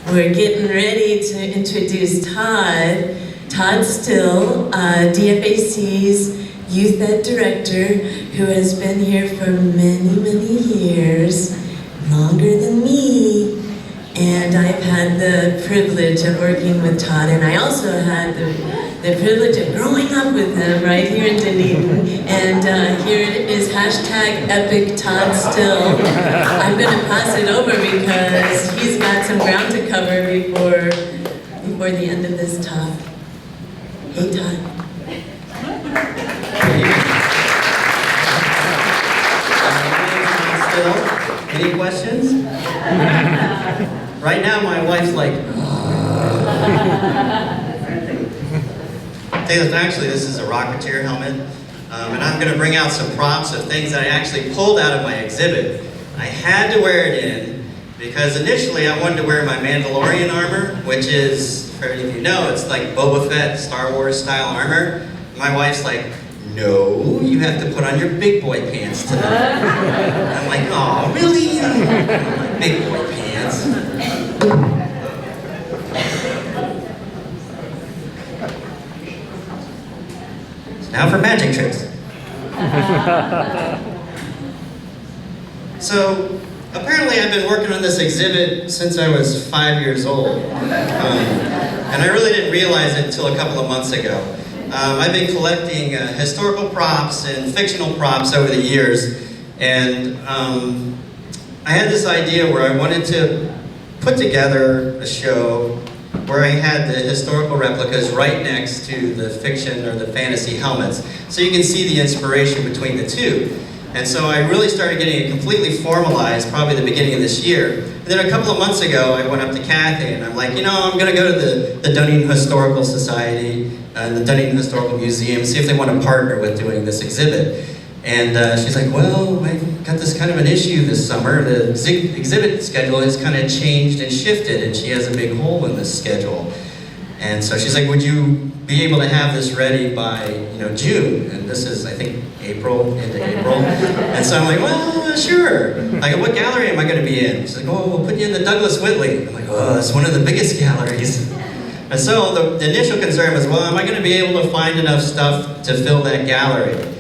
We're getting ready to introduce Todd Still, DFAC's Youth Ed Director, who has been here for many, many years, longer than me. And I've had the privilege of working with Todd, and I also had the privilege of growing up with him right here in Dunedin. And here is #epic Todd Still. I'm going to pass it over because he's got some ground to cover before the end of this talk. Hey, Todd. Still, any questions? Right now, my wife's like, actually, this is a Rocketeer helmet, and I'm going to bring out some props of things that I actually pulled out of my exhibit. I had to wear it in because initially I wanted to wear my Mandalorian armor, which is, for any of you know, it's like Boba Fett, Star Wars style armor. My wife's like, no, you have to put on your big boy pants tonight. I'm like, oh, really? My big boy pants. Now for magic tricks. So, apparently I've been working on this exhibit since I was 5 years old. And I really didn't realize it until a couple of months ago. I've been collecting historical props and fictional props over the years, and I had this idea where I wanted to put together a show where I had the historical replicas right next to the fiction or the fantasy helmets, so you can see the inspiration between the two. And so I really started getting it completely formalized probably the beginning of this year. And then a couple of months ago, I went up to Kathy and I'm like, you know, I'm going to go to the Dunedin Historical Society and the Dunedin Historical Museum, see if they want to partner with doing this exhibit. And she's like, well, I've got this kind of an issue this summer. The exhibit schedule has kind of changed and shifted, and she has a big hole in this schedule. And so she's like, would you be able to have this ready by, June? And this is, I think, into April. And so I'm like, well, sure. I go, what gallery am I going to be in? She's like, oh, we'll put you in the Douglas Whitley. I'm like, oh, that's one of the biggest galleries. And so the initial concern was, well, am I going to be able to find enough stuff to fill that gallery?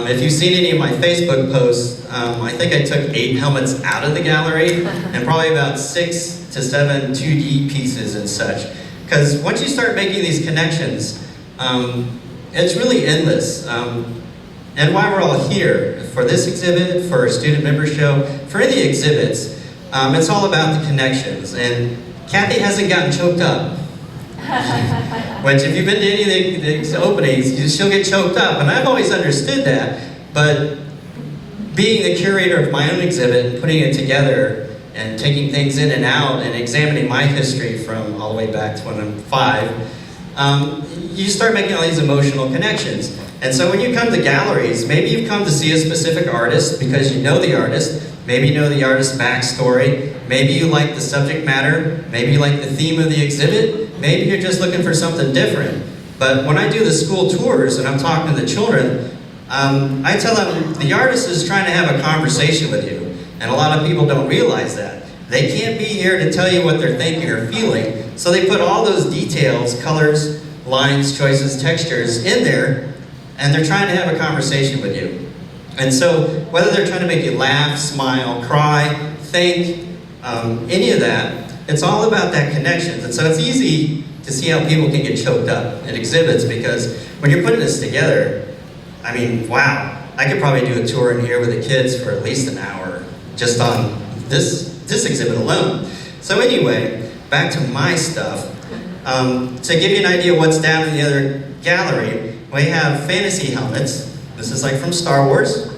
If you've seen any of my Facebook posts, I think I took 8 helmets out of the gallery and probably about 6 to 7 2D pieces and such. Because once you start making these connections, it's really endless. And why we're all here, for this exhibit, for our student member show, for any exhibits, it's all about the connections. And Kathy hasn't gotten choked up. Which, if you've been to any of the openings, she'll get choked up, and I've always understood that. But being the curator of my own exhibit, and putting it together, and taking things in and out, and examining my history from all the way back to when I'm 5, you start making all these emotional connections. And so when you come to galleries, maybe you've come to see a specific artist because you know the artist, maybe you know the artist's backstory, maybe you like the subject matter, maybe you like the theme of the exhibit, maybe you're just looking for something different. But when I do the school tours and I'm talking to the children, I tell them the artist is trying to have a conversation with you. And a lot of people don't realize that. They can't be here to tell you what they're thinking or feeling, so they put all those details, colors, lines, choices, textures in there, and they're trying to have a conversation with you. And so whether they're trying to make you laugh, smile, cry, think, any of that, it's all about that connections. And so it's easy to see how people can get choked up at exhibits, because when you're putting this together, I mean, wow, I could probably do a tour in here with the kids for at least an hour just on this exhibit alone. So anyway, back to my stuff. To give you an idea of what's down in the other gallery, we have fantasy helmets. This is like from Star Wars.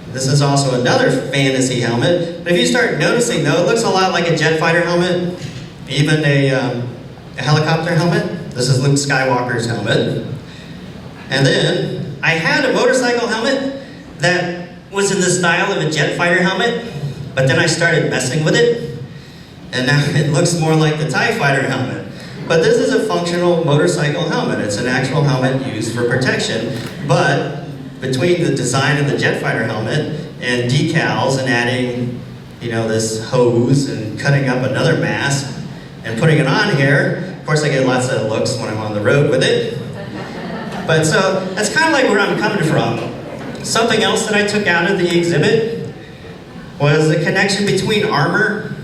This is also another fantasy helmet. But if you start noticing though, it looks a lot like a jet fighter helmet, even a helicopter helmet. This is Luke Skywalker's helmet. And then I had a motorcycle helmet that was in the style of a jet fighter helmet, but then I started messing with it, and now it looks more like the TIE fighter helmet. But this is a functional motorcycle helmet. It's an actual helmet used for protection, but between the design of the jet fighter helmet and decals and adding this hose and cutting up another mask and putting it on here. Of course, I get lots of looks when I'm on the road with it. But so that's kind of like where I'm coming from. Something else that I took out of the exhibit was the connection between armor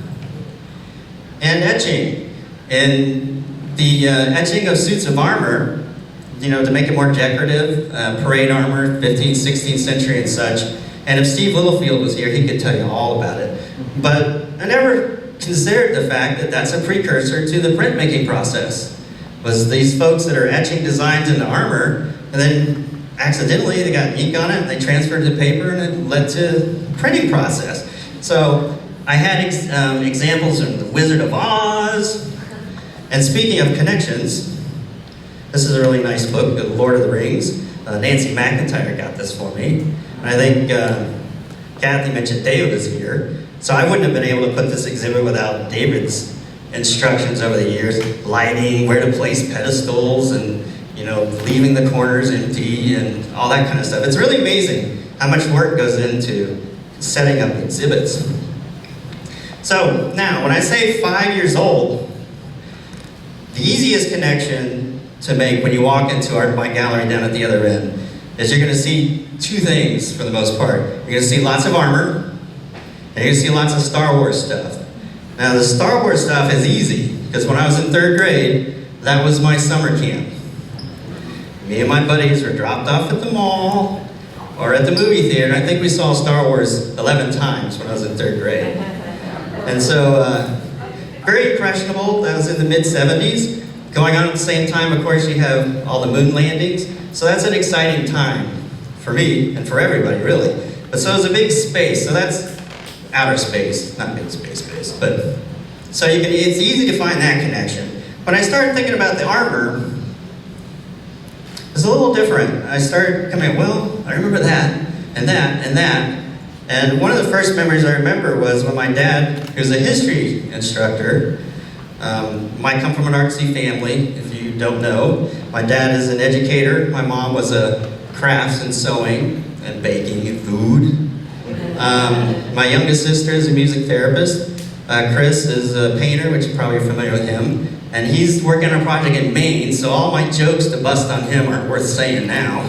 and etching. And the etching of suits of armor, to make it more decorative, parade armor, 15th, 16th century and such. And if Steve Littlefield was here, he could tell you all about it. But I never considered the fact that that's a precursor to the printmaking process. Was these folks that are etching designs into armor, and then accidentally they got ink on it, and they transferred it to paper, and it led to the printing process. So I had examples from The Wizard of Oz. And speaking of connections, this is a really nice book, The Lord of the Rings. Nancy McIntyre got this for me. And I think Kathy mentioned David was here. So I wouldn't have been able to put this exhibit without David's instructions over the years. Lighting, where to place pedestals, and leaving the corners empty, and all that kind of stuff. It's really amazing how much work goes into setting up exhibits. So now, when I say 5 years old, the easiest connection to make when you walk into my gallery down at the other end is you're going to see two things for the most part. You're going to see lots of armor, and you're going to see lots of Star Wars stuff. Now the Star Wars stuff is easy, because when I was in 3rd grade, that was my summer camp. Me and my buddies were dropped off at the mall, or at the movie theater. I think we saw Star Wars 11 times when I was in 3rd grade. And so, very impressionable. That was in the mid-70s. Going on at the same time, of course, you have all the moon landings. So that's an exciting time for me, and for everybody, really. But so it's a big space. So that's outer space, not big space, but so it's easy to find that connection. When I started thinking about the armor, it's a little different. I started coming, I remember that, and that, and that. And one of the first memories I remember was when my dad, who's a history instructor, might come from an artsy family, if you don't know. My dad is an educator. My mom was a crafts and sewing and baking and food. My youngest sister is a music therapist. Chris is a painter, which you're probably familiar with him. And he's working on a project in Maine, so all my jokes to bust on him aren't worth saying now.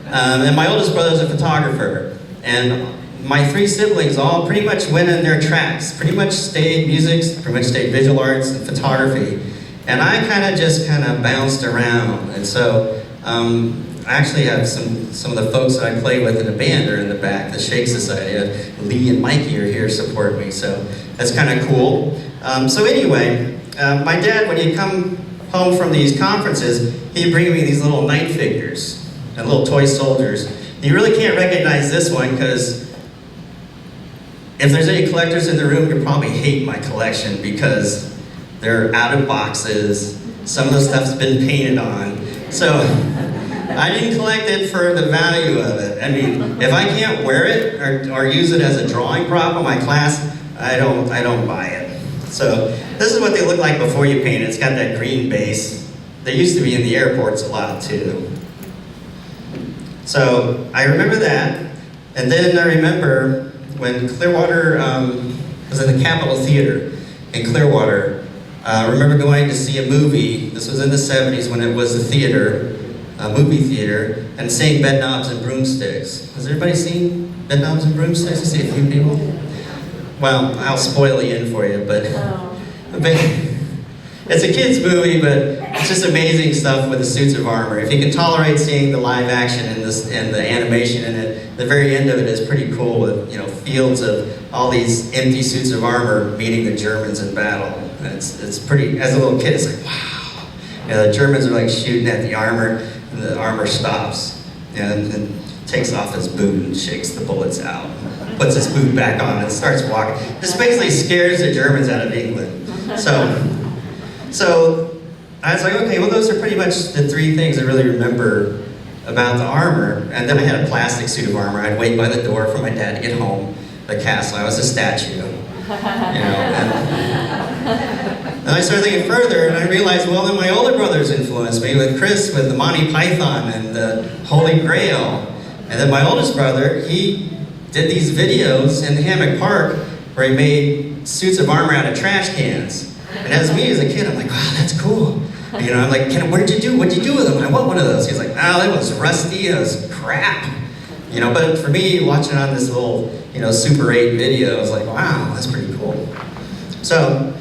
And my oldest brother's a photographer. And my 3 siblings all pretty much went in their tracks. Pretty much stayed music, pretty much stayed visual arts and photography. And I just bounced around. And so I actually have some of the folks that I play with in the band are in the back, the Shake Society. Lee and Mikey are here to support me, so that's kind of cool. So anyway, my dad, when he'd come home from these conferences, he'd bring me these little knight figures and little toy soldiers. You really can't recognize this one, because if there's any collectors in the room, you'll probably hate my collection, because they're out of boxes. Some of the stuff's been painted on. So I didn't collect it for the value of it. I mean, if I can't wear it or use it as a drawing prop in my class, I don't buy it. So this is what they look like before you paint it. It's got that green base. They used to be in the airports a lot too. So I remember that. And then I remember when Clearwater was in the Capitol Theater in Clearwater. I remember going to see a movie. This was in the 70s when it was a theater. A movie theater, and seeing Bedknobs and Broomsticks. Has everybody seen Bedknobs and Broomsticks? I see a few people. Well, I'll spoil the end for you, but it's a kid's movie, but it's just amazing stuff with the suits of armor. If you can tolerate seeing the live action and the animation in it, the very end of it is pretty cool with fields of all these empty suits of armor meeting the Germans in battle. And it's pretty. As a little kid, it's like wow. The Germans are shooting at the armor. And the armor stops, and then takes off his boot and shakes the bullets out. Puts his boot back on and starts walking. This basically scares the Germans out of England. So I was like, okay, well those are pretty much the 3 things I really remember about the armor. And then I had a plastic suit of armor. I'd wait by the door for my dad to get home. The castle, I was a statue. And I started thinking further, and I realized, well, then my older brothers influenced me, with Chris, with the Monty Python and the Holy Grail. And then my oldest brother, he did these videos in Hammock Park where he made suits of armor out of trash cans. And as me as a kid, I'm like, wow, that's cool. You know, I'm like, what'd you do with them? I want one of those. He's like, oh, it was rusty, it was crap. You know, but for me, watching on this little, Super 8 video, I was like, wow, that's pretty cool. So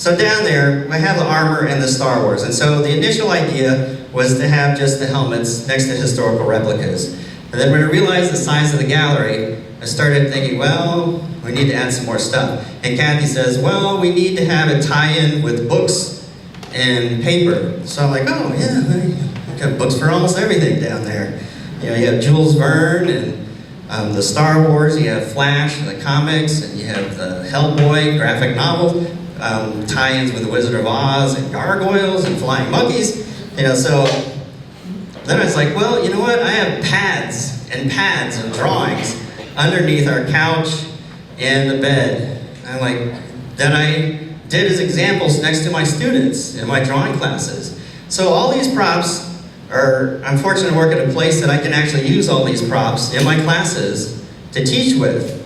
down there, we have the armor and the Star Wars. And so the initial idea was to have just the helmets next to historical replicas. And then when I realized the size of the gallery, I started thinking, well, we need to add some more stuff. And Kathy says, well, we need to have a tie-in with books and paper. So I'm like, oh yeah, we've got books for almost everything down there. You have Jules Verne and the Star Wars, you have Flash, the comics, and you have the Hellboy graphic novel, tie-ins with the Wizard of Oz and gargoyles and flying monkeys. So then I was like, well, you know what? I have pads and drawings underneath our couch and the bed. And that I did as examples next to my students in my drawing classes. So all these props I'm fortunate to work at a place that I can actually use all these props in my classes to teach with.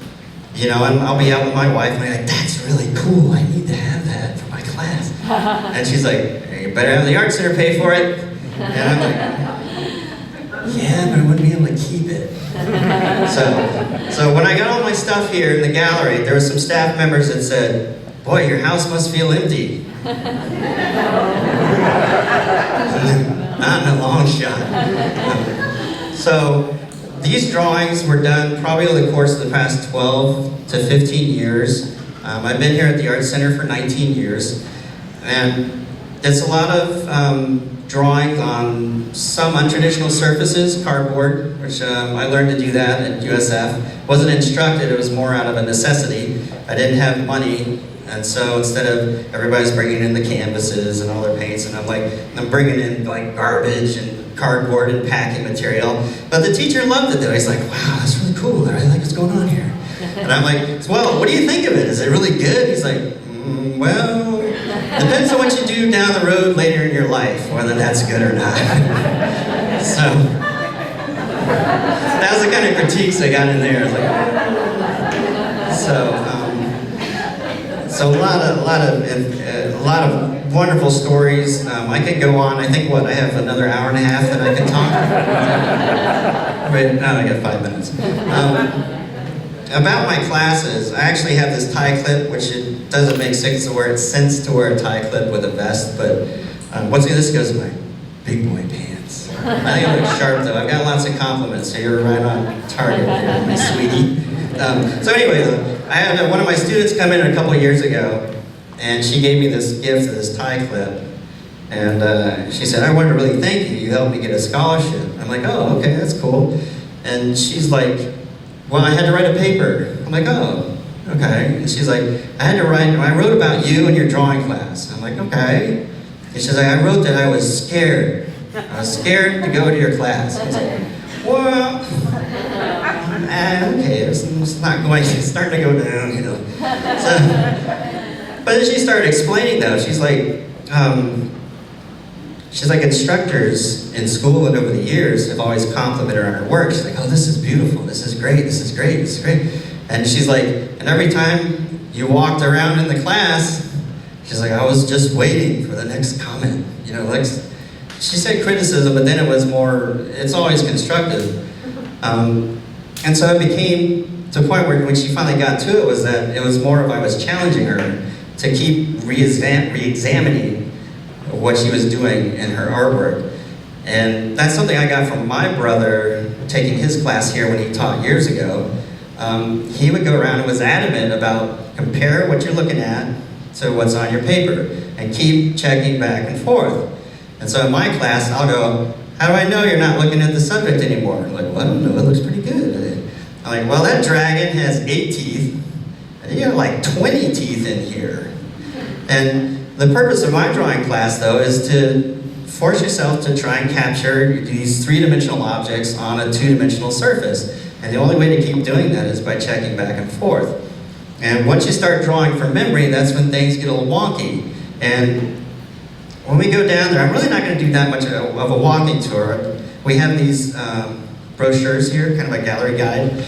And I'll be out with my wife and I'm like, that's really cool, I need to have that for my class. And she's like, you better have the Art Center pay for it. And I'm like, yeah, but I wouldn't be able to keep it. So when I got all my stuff here in the gallery, there were some staff members that said, boy, your house must feel empty. Not in a long shot. So these drawings were done probably over the course of the past 12 to 15 years. I've been here at the Art Center for 19 years. And it's a lot of drawings on some untraditional surfaces, cardboard, which I learned to do that at USF. Wasn't instructed, it was more out of a necessity. I didn't have money. And so instead of everybody's bringing in the canvases and all their paints, and I'm bringing in garbage and cardboard and packing material. But the teacher loved it though. He's like, wow, that's really cool. I really like what's going on here. And I'm like, well, what do you think of it? Is it really good? He's like, well, depends on what you do down the road later in your life, whether that's good or not. So that was the kind of critiques I got in there. I was like, so a lot of wonderful stories. I could go on. I think I have another hour and a half that I can talk. Wait, no, I got 5 minutes. About my classes, I actually have this tie clip, which it doesn't make sense to wear a tie clip with a vest, but this goes in my big boy pants. I think I look sharp though. I've got lots of compliments, so you're right on target there, my sweetie. So anyway, I had one of my students come in a couple of years ago, and she gave me this gift of this tie clip. And she said, I wanted to really thank you. You helped me get a scholarship. I'm like, oh, okay, that's cool. And she's like, well, I had to write a paper. I'm like, oh, okay. And she's like, I wrote about you in your drawing class. I'm like, okay. And she's like, I wrote that I was scared. I was scared to go to your class. I was like, well, okay, it's not going, it's starting to go down, So, but then she started explaining though, she's like, instructors in school and over the years have always complimented her on her work. She's like, oh, this is beautiful, this is great, this is great, this is great. And she's like, and every time you walked around in the class, she's like, I was just waiting for the next comment. She said criticism, but then it was more, it's always constructive. And so it became to a point where when she finally got to it was that it was more of I was challenging her to keep re-examining what she was doing in her artwork. And that's something I got from my brother taking his class here when he taught years ago. He would go around and was adamant about compare what you're looking at to what's on your paper and keep checking back and forth. And so in my class, I'll go, how do I know you're not looking at the subject anymore? I'm like, well, I don't know, it looks pretty good. I'm like, well, that dragon has 8 teeth, and you have 20 teeth in here. And the purpose of my drawing class, though, is to force yourself to try and capture these 3-dimensional objects on a 2-dimensional surface. And the only way to keep doing that is by checking back and forth. And once you start drawing from memory, that's when things get a little wonky. And when we go down there, I'm really not going to do that much of a walking tour. We have these brochures here, kind of a gallery guide.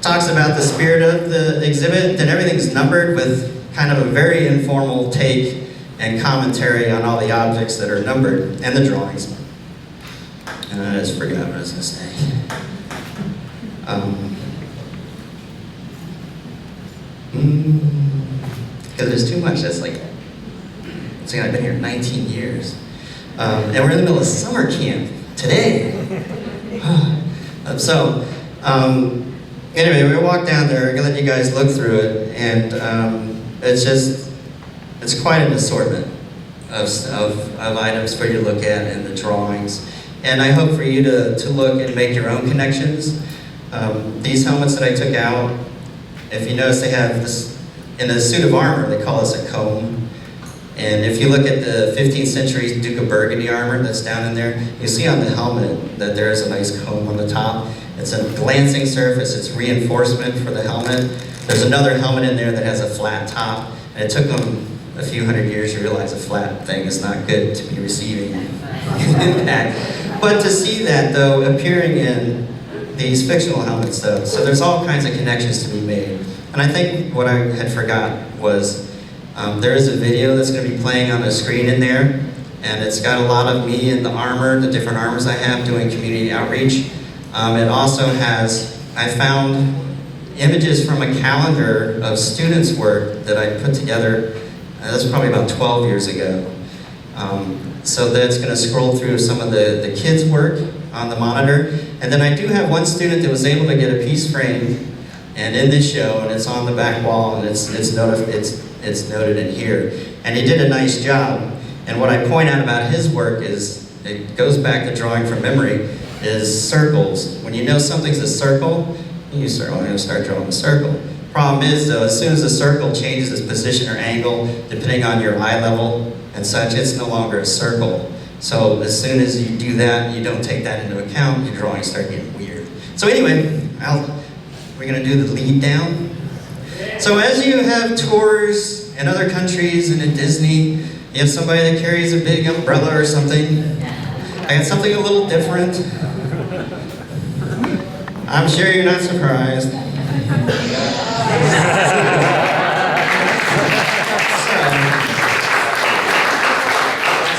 talks about the spirit of the exhibit, then everything's numbered with kind of a very informal take and commentary on all the objects that are numbered and the drawings. And I just forgot what I was going to say. Because there's too much. That's like, it's like I've been here 19 years. And we're in the middle of summer camp today. Anyway, we walked down there. I'm gonna let you guys look through it, and it's quite an assortment of items for you to look at and the drawings. And I hope for you to look and make your own connections. These helmets that I took out, if you notice, they have this, in a suit of armor, they call this a comb. And if you look at the 15th century Duke of Burgundy armor that's down in there, you see on the helmet that there is a nice comb on the top. It's a glancing surface, it's reinforcement for the helmet. There's another helmet in there that has a flat top, and it took them a few hundred years to realize a flat thing is not good to be receiving impact. But to see that, though, appearing in these fictional helmets, though, so there's all kinds of connections to be made. And I think what I had forgot was there is a video that's going to be playing on the screen in there, and it's got a lot of me in the armor, the different armors I have doing community outreach. It also has, I found images from a calendar of students' work that I put together, that's probably about 12 years ago. So that's going to scroll through some of the kids' work on the monitor. And then I do have one student that was able to get a piece frame and in this show, and it's on the back wall, and it's noted in here. And he did a nice job. And what I point out about his work is, it goes back to drawing from memory, is circles. When you know something's a circle, you start, I'm going to start drawing a circle. Problem is, though, as soon as the circle changes its position or angle, depending on your eye level and such, it's no longer a circle. So as soon as you do that, you don't take that into account, your drawings start getting weird. So anyway, we're going to do the lead down. So as you have tours in other countries and in Disney, you have somebody that carries a big umbrella or something. I got something a little different. I'm sure you're not surprised.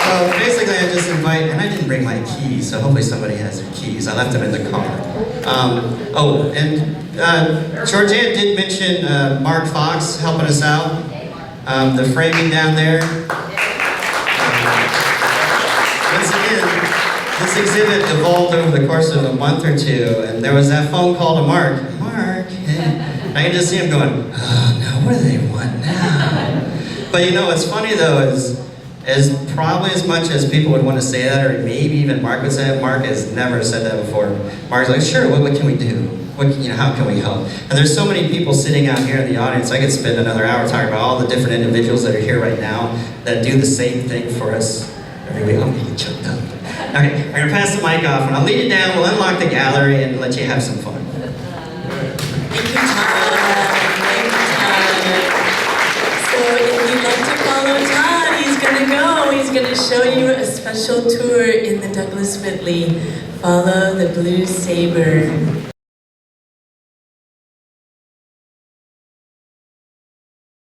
So basically I just invite, and I didn't bring my keys, so hopefully somebody has their keys. I left them in the car. Georgianne did mention Mark Fox helping us out. The framing down there. Once again, this exhibit evolved over the course of a month or two, and there was that phone call to Mark. Mark, I can just see him going, oh no, what do they want now? But you know what's funny though is probably as much as people would want to say that, or maybe even Mark would say it, Mark has never said that before. Mark's like, sure, what can we do? How can we help? And there's so many people sitting out here in the audience. I could spend another hour talking about all the different individuals that are here right now that do the same thing for us every week. I'm getting choked up. Okay, I'm gonna pass the mic off and I'll lead it down. We'll unlock the gallery and let you have some fun. Thank you, Todd. Thank you, Todd. So if you'd like to follow Todd, he's gonna go. He's gonna show you a special tour in the Douglas Whitley. Follow the Blue Saber.